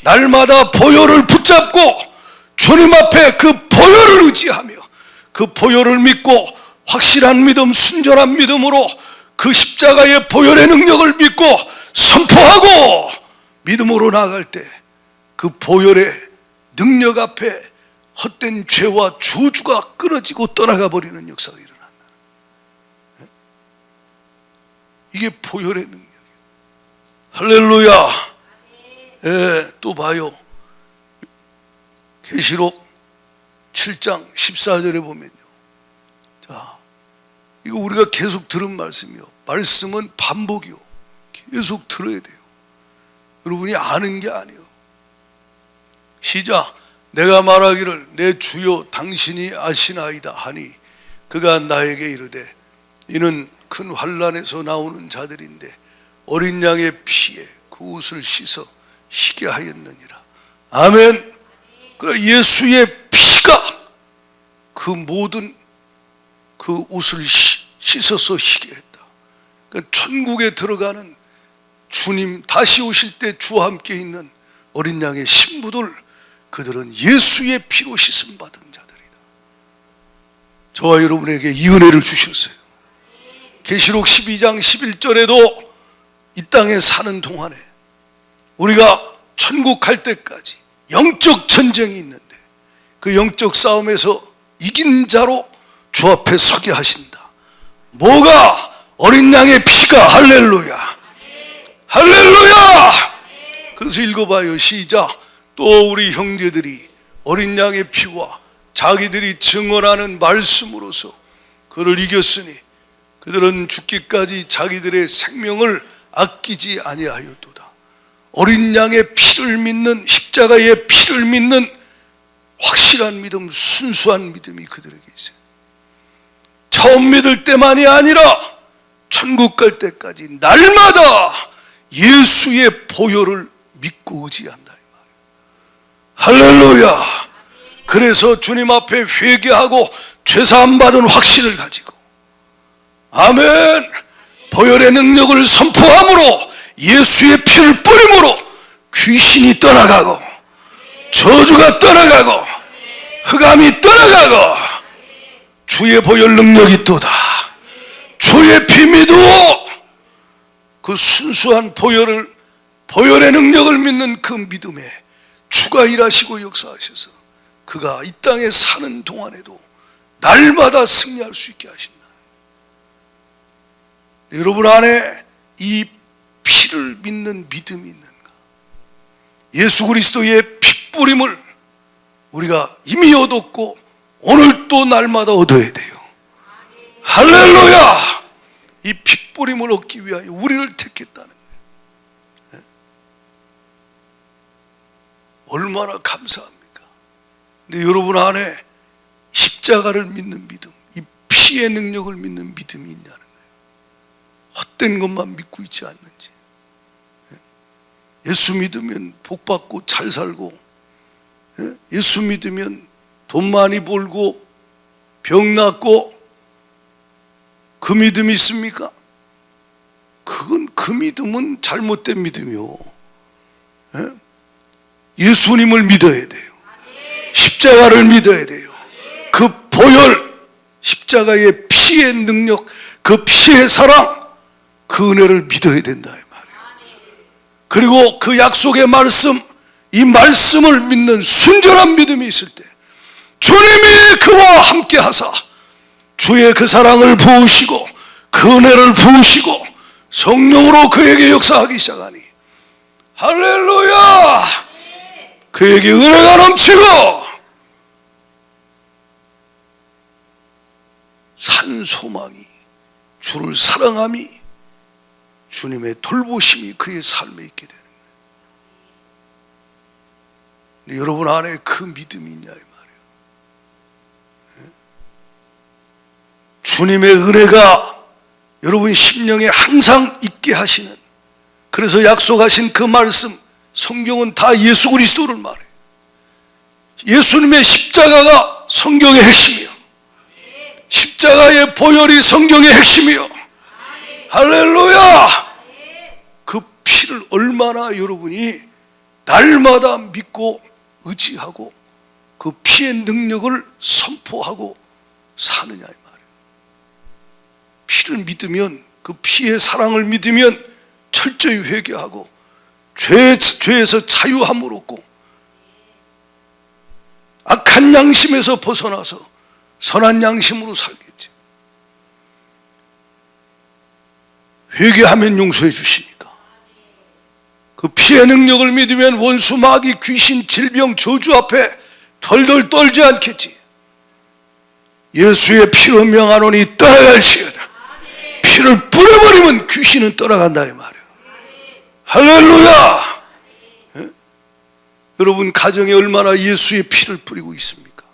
날마다 보혈을 붙잡고 주님 앞에 그 보혈을 의지하며 그 보혈을 믿고 확실한 믿음, 순전한 믿음으로 그 십자가의 보혈의 능력을 믿고 선포하고 믿음으로 나아갈 때 그 보혈의 능력 앞에 헛된 죄와 저주가 끊어지고 떠나가 버리는 역사가 일어난다. 이게 보혈의 능력이에요. 할렐루야. 예, 또 봐요. 계시록 7장 14절에 보면요. 자, 이거 우리가 계속 들은 말씀이요. 말씀은 반복이요. 계속 들어야 돼요. 여러분이 아는 게 아니에요. 시작. 내가 말하기를 내 주여 당신이 아시나이다 하니 그가 나에게 이르되 이는 큰 환난에서 나오는 자들인데 어린 양의 피에 그 옷을 씻어 희게 하였느니라. 아멘. 그래, 예수의 피가 그 모든 그 옷을 씻어서 희게 했다. 그러니까 천국에 들어가는 주님 다시 오실 때 주와 함께 있는 어린 양의 신부들, 그들은 예수의 피로 씻음 받은 자들이다. 저와 여러분에게 이 은혜를 주셨어요. 계시록 12장 11절에도 이 땅에 사는 동안에 우리가 천국 갈 때까지 영적 전쟁이 있는데 그 영적 싸움에서 이긴 자로 주 앞에 서게 하신다. 뭐가? 어린 양의 피가. 할렐루야. 할렐루야. 그래서 읽어봐요. 시작. 또 우리 형제들이 어린 양의 피와 자기들이 증언하는 말씀으로서 그를 이겼으니 그들은 죽기까지 자기들의 생명을 아끼지 아니하였도다. 어린 양의 피를 믿는, 십자가의 피를 믿는 확실한 믿음, 순수한 믿음이 그들에게 있어요. 처음 믿을 때만이 아니라 천국 갈 때까지 날마다 예수의 보혈을 믿고 의지한다. 할렐루야. 그래서 주님 앞에 회개하고 죄사함 받은 확신을 가지고 아멘, 보혈의 능력을 선포함으로 예수의 피를 뿌림으로 귀신이 떠나가고 저주가 떠나가고 흑암이 떠나가고 주의 보혈 능력이 또다. 주의 피 믿어. 그 순수한 보혈의 능력을 믿는 그 믿음에 주가 일하시고 역사하셔서 그가 이 땅에 사는 동안에도 날마다 승리할 수 있게 하신다. 여러분 안에 이 피를 믿는 믿음이 있는가? 예수 그리스도의 피뿌림을 우리가 이미 얻었고 오늘 또 날마다 얻어야 돼요. 할렐루야. 이 피뿌림을 얻기 위하여 우리를 택했다는 거예요. 얼마나 감사합니까? 근데 여러분 안에 십자가를 믿는 믿음, 이 피의 능력을 믿는 믿음이 있냐는 거예요. 헛된 것만 믿고 있지 않는지. 예수 믿으면 복 받고 잘 살고, 예수 믿으면 돈 많이 벌고 병 낫고, 그 믿음이 있습니까? 그건 그 믿음은 잘못된 믿음이요. 예수님을 믿어야 돼요. 십자가를 믿어야 돼요. 그 보혈, 십자가의 피의 능력, 그 피의 사랑, 그 은혜를 믿어야 된다 이 말이에요. 그리고 그 약속의 말씀, 이 말씀을 믿는 순전한 믿음이 있을 때 주님이 그와 함께 하사 주의 그 사랑을 부으시고 그 은혜를 부으시고 성령으로 그에게 역사하기 시작하니 할렐루야! 그에게 은혜가 넘치고 산 소망이, 주를 사랑함이, 주님의 돌보심이 그의 삶에 있게 되는 거예요. 근데 여러분 안에 그 믿음이 있냐 이 말이에요. 주님의 은혜가 여러분 심령에 항상 있게 하시는, 그래서 약속하신 그 말씀, 성경은 다 예수 그리스도를 말해요. 예수님의 십자가가 성경의 핵심이요, 십자가의 보혈이 성경의 핵심이요. 할렐루야! 그 피를 얼마나 여러분이 날마다 믿고 의지하고 그 피의 능력을 선포하고 사느냐 이 말이에요. 피를 믿으면, 그 피의 사랑을 믿으면 철저히 회개하고 죄에서 자유함을 얻고 악한 양심에서 벗어나서 선한 양심으로 살겠지. 회개하면 용서해 주시니까. 그 피의 능력을 믿으면 원수, 마귀, 귀신, 질병, 저주 앞에 덜덜 떨지 않겠지. 예수의 피로 명하노니 떠나갈시어다. 피를 뿌려버리면 귀신은 떠나간다 이 말이에요. 할렐루야! 예? 여러분 가정에 얼마나 예수의 피를 뿌리고 있습니까?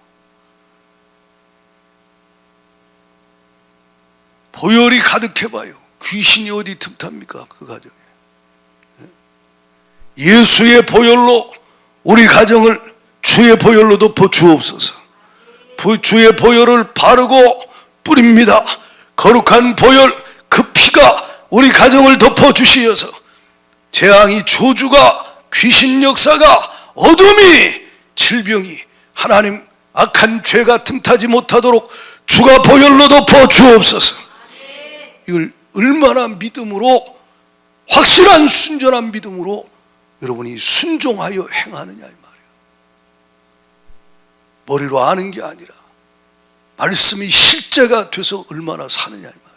보혈이 가득해봐요. 귀신이 어디 틈탑니까? 그 가정에. 예수의 보혈로 우리 가정을 주의 보혈로 덮어 주옵소서. 주의 보혈을 바르고 뿌립니다. 거룩한 보혈, 그 피가 우리 가정을 덮어 주시어서 재앙이, 저주가, 귀신 역사가, 어둠이, 질병이, 하나님 악한 죄가 틈타지 못하도록 주가 보혈로 덮어 주옵소서. 이걸 얼마나 믿음으로, 확실한 순전한 믿음으로 여러분이 순종하여 행하느냐 이 말이에요. 머리로 아는 게 아니라 말씀이 실제가 돼서 얼마나 사느냐 이 말이에요.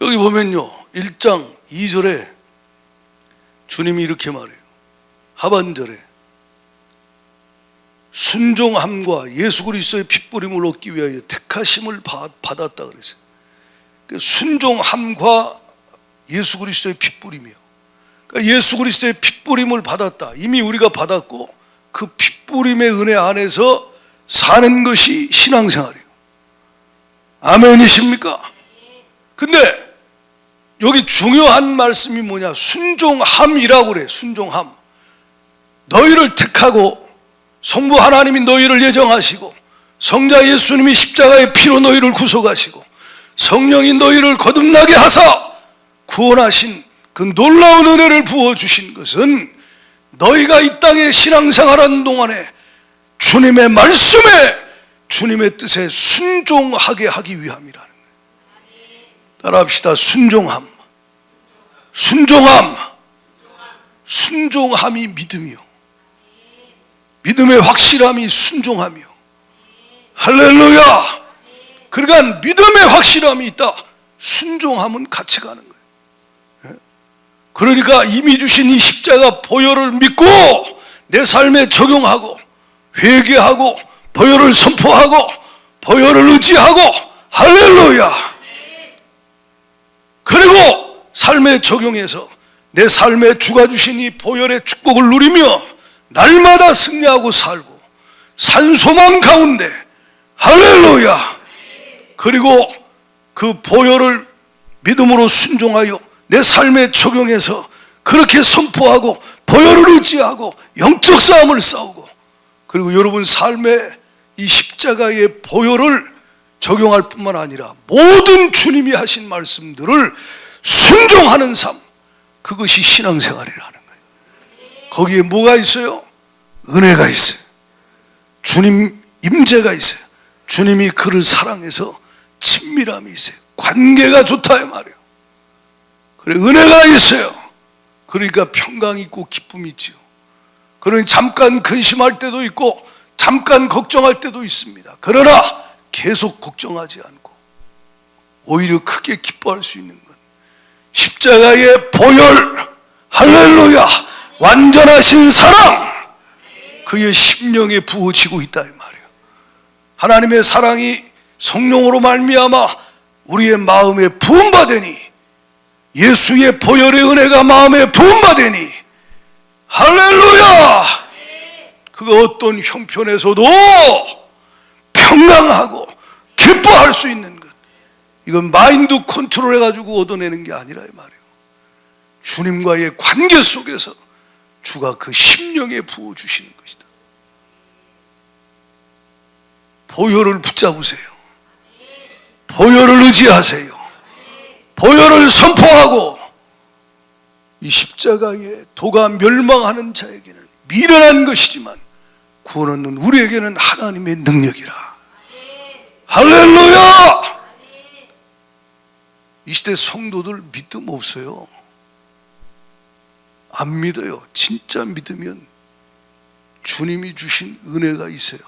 여기 보면요, 1장 2절에 주님이 이렇게 말해요. 하반절에 순종함과 예수 그리스도의 핏부림을 얻기 위하여 택하심을 받았다 그랬어요. 순종함과 예수 그리스도의 핏부림이요. 그러니까 예수 그리스도의 핏부림을 받았다. 이미 우리가 받았고 그 핏부림의 은혜 안에서 사는 것이 신앙생활이에요. 아멘이십니까? 근데 여기 중요한 말씀이 뭐냐? 순종함이라고 그래. 순종함. 너희를 택하고 성부 하나님이 너희를 예정하시고 성자 예수님이 십자가의 피로 너희를 구속하시고 성령이 너희를 거듭나게 하사 구원하신 그 놀라운 은혜를 부어주신 것은 너희가 이 땅에 신앙생활하는 동안에 주님의 말씀에, 주님의 뜻에 순종하게 하기 위함이라는 거예요. 따라합시다. 순종함. 순종함. 순종함이 믿음이요. 믿음의 확실함이 순종함이요. 할렐루야! 그러니까 믿음의 확실함이 있다. 순종함은 같이 가는 거예요. 그러니까 이미 주신 이 십자가 보혈을 믿고 내 삶에 적용하고 회개하고 보혈을 선포하고 보혈을 의지하고 할렐루야! 그리고 삶에 적용해서 내 삶에 주가 주신 이 보혈의 축복을 누리며 날마다 승리하고 살고 산소망 가운데 할렐루야! 그리고 그 보혈을 믿음으로 순종하여 내 삶에 적용해서 그렇게 선포하고 보혈을 의지하고 영적 싸움을 싸우고, 그리고 여러분 삶에 이 십자가의 보혈을 적용할 뿐만 아니라 모든 주님이 하신 말씀들을 순종하는 삶, 그것이 신앙생활이라는 거예요. 거기에 뭐가 있어요? 은혜가 있어요. 주님 임재가 있어요. 주님이 그를 사랑해서 친밀함이 있어요. 관계가 좋다 이 말이에요. 그래, 은혜가 있어요. 그러니까 평강이 있고 기쁨이 있지요. 그러니 잠깐 근심할 때도 있고 잠깐 걱정할 때도 있습니다. 그러나 계속 걱정하지 않고 오히려 크게 기뻐할 수 있는 것, 십자가의 보혈, 할렐루야, 완전하신 사랑, 그의 심령에 부어지고 있다 이 말이에요. 하나님의 사랑이 성령으로 말미암아 우리의 마음에 부음받으니, 예수의 보혈의 은혜가 마음에 부음받으니, 할렐루야, 그 어떤 형편에서도 평강하고 기뻐할 수 있는 것, 이건 마인드 컨트롤 해가지고 얻어내는 게 아니라 이 말이에요. 주님과의 관계 속에서 주가 그 심령에 부어주시는 것이다. 보혈을 붙잡으세요. 보혈을 의지하세요. 보혈을 선포하고, 이 십자가의 도가 멸망하는 자에게는 미련한 것이지만 구원 얻는 우리에게는 하나님의 능력이라. 할렐루야! 이 시대 성도들 믿음 없어요. 안 믿어요. 진짜 믿으면 주님이 주신 은혜가 있어요.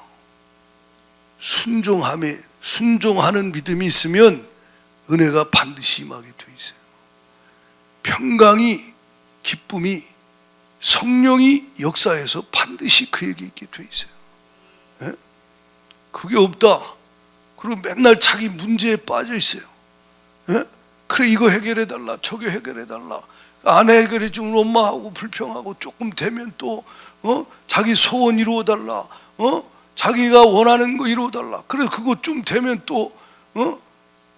순종하는 믿음이 있으면 은혜가 반드시 임하게 돼 있어요. 평강이, 기쁨이, 성령이 역사해서 반드시 그에게 있게 돼 있어요. 예? 그게 없다. 그리고 맨날 자기 문제에 빠져 있어요. 예? 그래, 이거 해결해 달라, 저거 해결해 달라. 안 해결해 주면 엄마하고 불평하고, 조금 되면 또 자기 소원 이루어 달라, 자기가 원하는 거 이루어 달라. 그래, 그거 좀 되면 또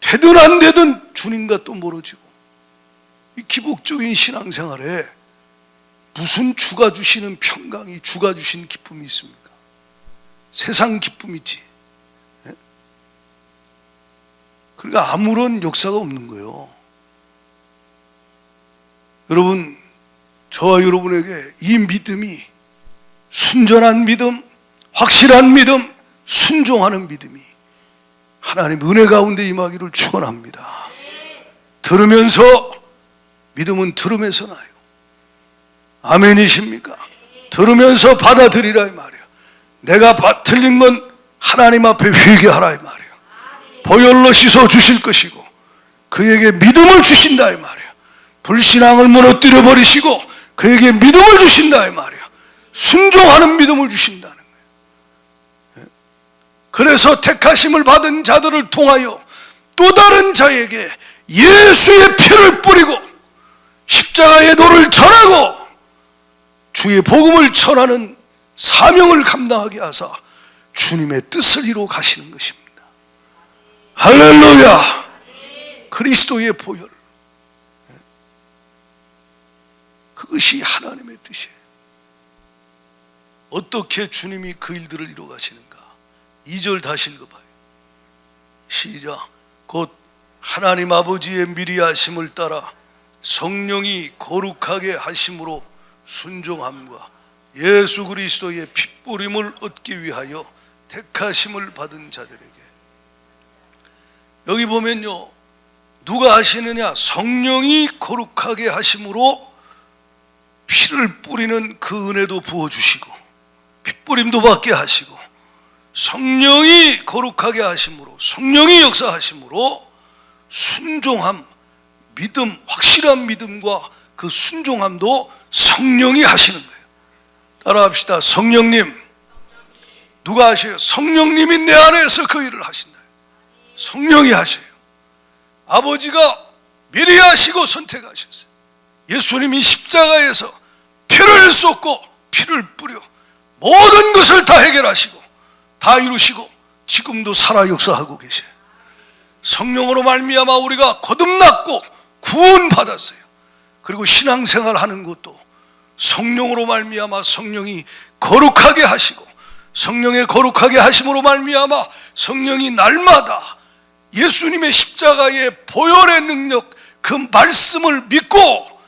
되든 안 되든 주님과 또 멀어지고. 이 기복적인 신앙생활에 무슨 주가 주시는 평강이, 주가 주신 기쁨이 있습니까? 세상 기쁨 있지. 예? 그러니까 아무런 역사가 없는 거예요. 여러분, 저와 여러분에게 이 믿음이, 순전한 믿음, 확실한 믿음, 순종하는 믿음이 하나님 은혜 가운데 임하기를 축원합니다. 들으면서, 믿음은 들으면서 나요. 아멘이십니까? 들으면서 받아들이라 이 말이에요. 내가 틀린 건 하나님 앞에 회개하라 이 말이에요. 보혈로 씻어 주실 것이고 그에게 믿음을 주신다 이 말이에요. 불신앙을 무너뜨려 버리시고 그에게 믿음을 주신다 이 말이에요. 순종하는 믿음을 주신다는 거예요. 그래서 택하심을 받은 자들을 통하여 또 다른 자에게 예수의 피를 뿌리고 십자가의 도를 전하고 주의 복음을 전하는 사명을 감당하게 하사 주님의 뜻을 이루어 가시는 것입니다. 할렐루야! 그리스도의 보혈, 그것이 하나님의 뜻이에요. 어떻게 주님이 그 일들을 이루어 가시는가? 2절 다시 읽어봐요. 시작. 곧 하나님 아버지의 미리하심을 따라 성령이 거룩하게 하심으로 순종함과 예수 그리스도의 핏부림을 얻기 위하여 택하심을 받은 자들에게. 여기 보면요, 누가 하시느냐? 성령이 거룩하게 하심으로 피를 뿌리는 그 은혜도 부어주시고 핏부림도 받게 하시고, 성령이 거룩하게 하심으로, 성령이 역사하심으로 순종함, 믿음, 확실한 믿음과 그 순종함도 성령이 하시는 거예요. 따라합시다. 성령님. 누가 하셔요? 성령님이 내 안에서 그 일을 하신다. 성령이 하셔요. 아버지가 미리 하시고 선택하셨어요. 예수님이 십자가에서 피를 쏟고 피를 뿌려 모든 것을 다 해결하시고 다 이루시고 지금도 살아 역사하고 계세요. 성령으로 말미암아 우리가 거듭났고 구원받았어요. 그리고 신앙생활 하는 것도 성령으로 말미암아 성령이 거룩하게 하시고, 성령의 거룩하게 하심으로 말미암아 성령이 날마다 예수님의 십자가의 보혈의 능력, 그 말씀을 믿고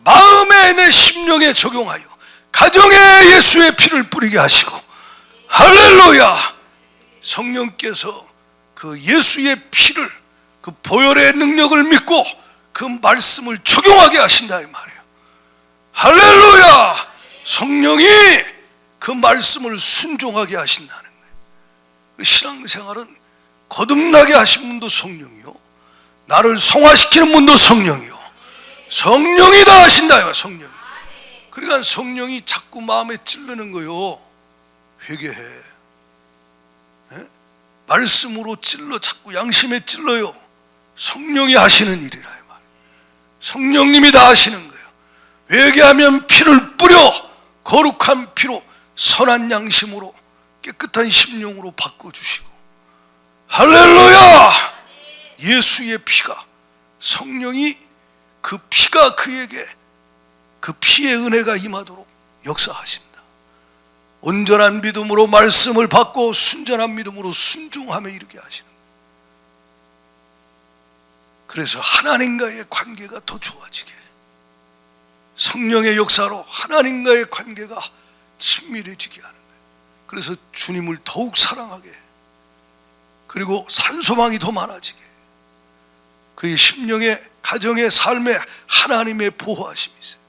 마음에 내 심령에 적용하여 가정에 예수의 피를 뿌리게 하시고, 할렐루야! 성령께서 그 예수의 피를, 그 보혈의 능력을 믿고 그 말씀을 적용하게 하신다 이 말이에요. 할렐루야! 성령이 그 말씀을 순종하게 하신다는 거예요. 신앙생활은 거듭나게 하신 분도 성령이요, 나를 성화시키는 분도 성령이요, 성령이 다 하신다. 성령이. 그러니까 성령이 자꾸 마음에 찌르는 거요. 회개해. 말씀으로 찔러, 자꾸 양심에 찔러요. 성령이 하시는 일이라 이 말. 성령님이 다 하시는 거예요. 회개하면 피를 뿌려 거룩한 피로 선한 양심으로 깨끗한 심령으로 바꿔주시고, 할렐루야! 예수의 피가, 성령이 그 피가 그에게, 그 피의 은혜가 임하도록 역사하신다. 온전한 믿음으로 말씀을 받고 순전한 믿음으로 순종하며 이르게 하시는 거예요. 그래서 하나님과의 관계가 더 좋아지게, 성령의 역사로 하나님과의 관계가 친밀해지게 하는 거예요. 그래서 주님을 더욱 사랑하게, 그리고 산소망이 더 많아지게, 그의 심령의, 가정의, 삶에 하나님의 보호하심이 있어요.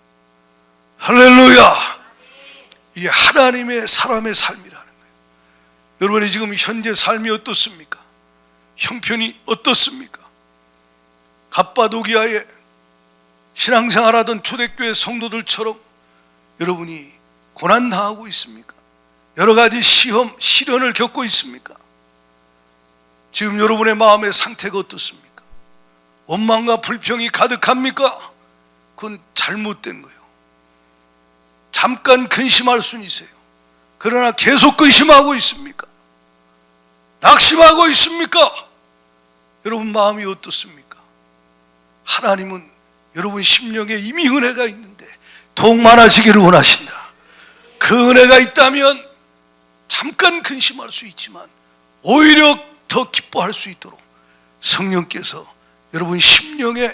할렐루야! 이게 하나님의 사람의 삶이라는 거예요. 여러분이 지금 현재 삶이 어떻습니까? 형편이 어떻습니까? 갑바도기아의 신앙생활하던 초대교회 성도들처럼 여러분이 고난당하고 있습니까? 여러 가지 시험, 시련을 겪고 있습니까? 지금 여러분의 마음의 상태가 어떻습니까? 원망과 불평이 가득합니까? 그건 잘못된 거예요. 잠깐 근심할 수는 있어요. 그러나 계속 근심하고 있습니까? 낙심하고 있습니까? 여러분 마음이 어떻습니까? 하나님은 여러분 심령에 이미 은혜가 있는데 더욱 많아지기를 원하신다. 그 은혜가 있다면 잠깐 근심할 수 있지만 오히려 더 기뻐할 수 있도록 성령께서 여러분 심령에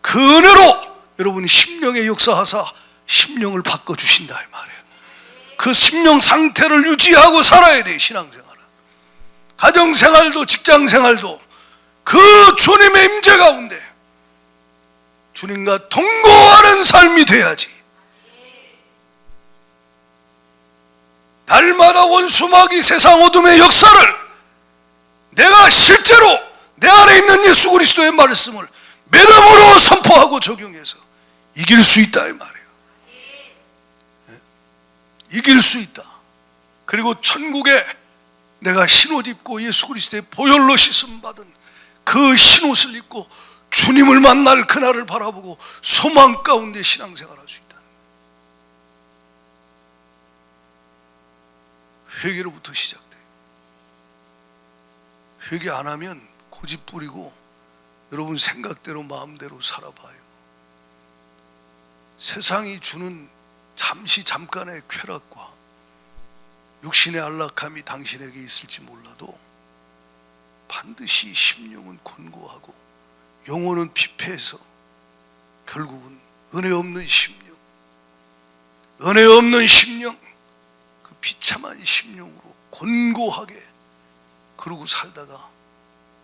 그 은혜로 여러분 심령에 역사하사 심령을 바꿔주신다 이 말이에요. 그 심령 상태를 유지하고 살아야 돼요. 신앙생활은, 가정생활도 직장생활도 그 주님의 임재 가운데 주님과 동거하는 삶이 돼야지. 날마다 원수마귀 세상 어둠의 역사를 내가 실제로 내 안에 있는 예수 그리스도의 말씀을 믿음으로 선포하고 적용해서 이길 수 있다 이 말이에요. 이길 수 있다. 그리고 천국에 내가 신옷 입고 예수 그리스도의 보혈로 씻음 받은 그 신옷을 입고 주님을 만날 그날을 바라보고 소망 가운데 신앙생활할 수 있다는 거예요. 회개로부터 시작돼요. 회개 안 하면 고집 부리고 여러분 생각대로 마음대로 살아봐요. 세상이 주는 잠깐의 쾌락과 육신의 안락함이 당신에게 있을지 몰라도 반드시 심령은 곤고하고 영혼은 피폐해서 결국은 은혜 없는 심령, 은혜 없는 심령, 그 비참한 심령으로 곤고하게 그러고 살다가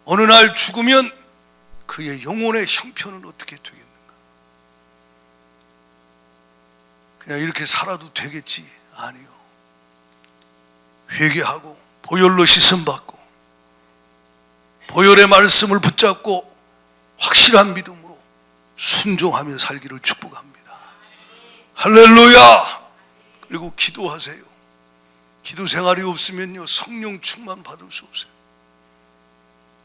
어느 날 죽으면 그의 영혼의 형편은 어떻게 되겠는가? 그냥 이렇게 살아도 되겠지? 아니요. 회개하고 보혈로 씻음받고 보혈의 말씀을 붙잡고 확실한 믿음으로 순종하며 살기를 축복합니다. 할렐루야! 그리고 기도하세요. 기도 생활이 없으면요 성령 충만 받을 수 없어요.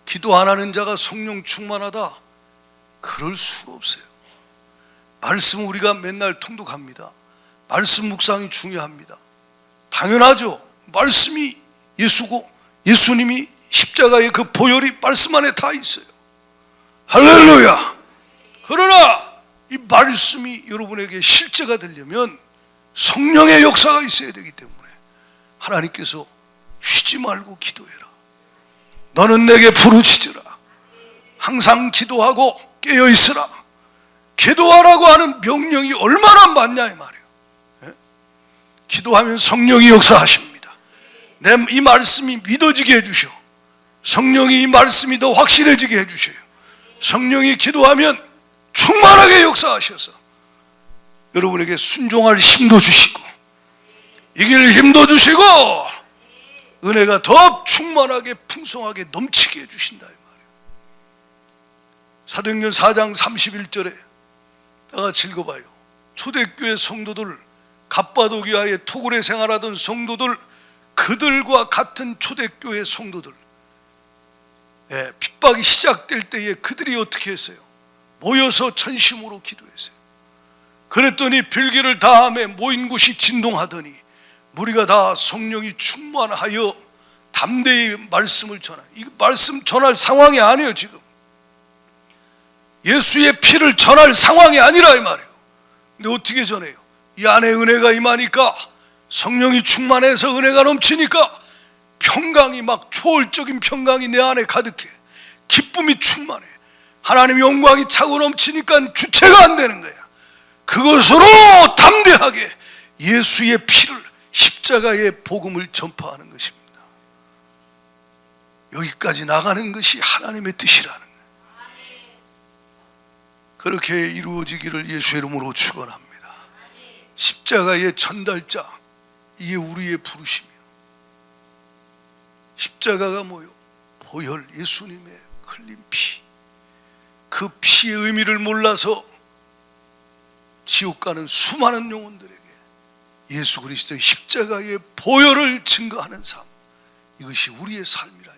기도 안 하는 자가 성령 충만하다? 그럴 수가 없어요. 말씀 우리가 맨날 통독합니다. 말씀 묵상이 중요합니다. 당연하죠. 말씀이 예수고 예수님이 십자가의 그 보혈이 말씀 안에 다 있어요. 할렐루야! 그러나 이 말씀이 여러분에게 실제가 되려면 성령의 역사가 있어야 되기 때문에 하나님께서 쉬지 말고 기도해라. 너는 내게 부르짖으라. 항상 기도하고 깨어있으라. 기도하라고 하는 명령이 얼마나 많냐 이 말이에요. 기도하면 성령이 역사하십니다. 이 말씀이 믿어지게 해주셔. 성령이 이 말씀이 더 확실해지게 해주셔요. 성령이 기도하면 충만하게 역사하셔서 여러분에게 순종할 힘도 주시고 이길 힘도 주시고 은혜가 더 충만하게 풍성하게 넘치게 해주신다 이 말이에요. 사도행전 4장 31절에 다 같이 읽어봐요. 초대교회 성도들, 갑바도기아의 토굴에 생활하던 성도들, 그들과 같은 초대교회 성도들, 핍박이 시작될 때에 그들이 어떻게 했어요? 모여서 전심으로 기도했어요. 그랬더니 별개를 다함에 모인 곳이 진동하더니 무리가 다 성령이 충만하여 담대히 말씀을 전하. 이 말씀 전할 상황이 아니에요. 지금 예수의 피를 전할 상황이 아니라 이 말이에요. 근데 어떻게 전해요? 이 안에 은혜가 임하니까, 성령이 충만해서 은혜가 넘치니까 평강이, 막 초월적인 평강이 내 안에 가득해. 기쁨이 충만해. 하나님의 영광이 차고 넘치니까 주체가 안 되는 거야. 그것으로 담대하게 예수의 피를, 십자가의 복음을 전파하는 것입니다. 여기까지 나가는 것이 하나님의 뜻이라는 거예요. 그렇게 이루어지기를 예수의 이름으로 축원합니다. 십자가의 전달자, 이게 우리의 부르심이에요. 십자가가 뭐요? 보혈, 예수님의 흘린 피. 그 피의 의미를 몰라서 지옥 가는 수많은 영혼들에게 예수 그리스도의 십자가의 보혈을 증거하는 삶, 이것이 우리의 삶이라.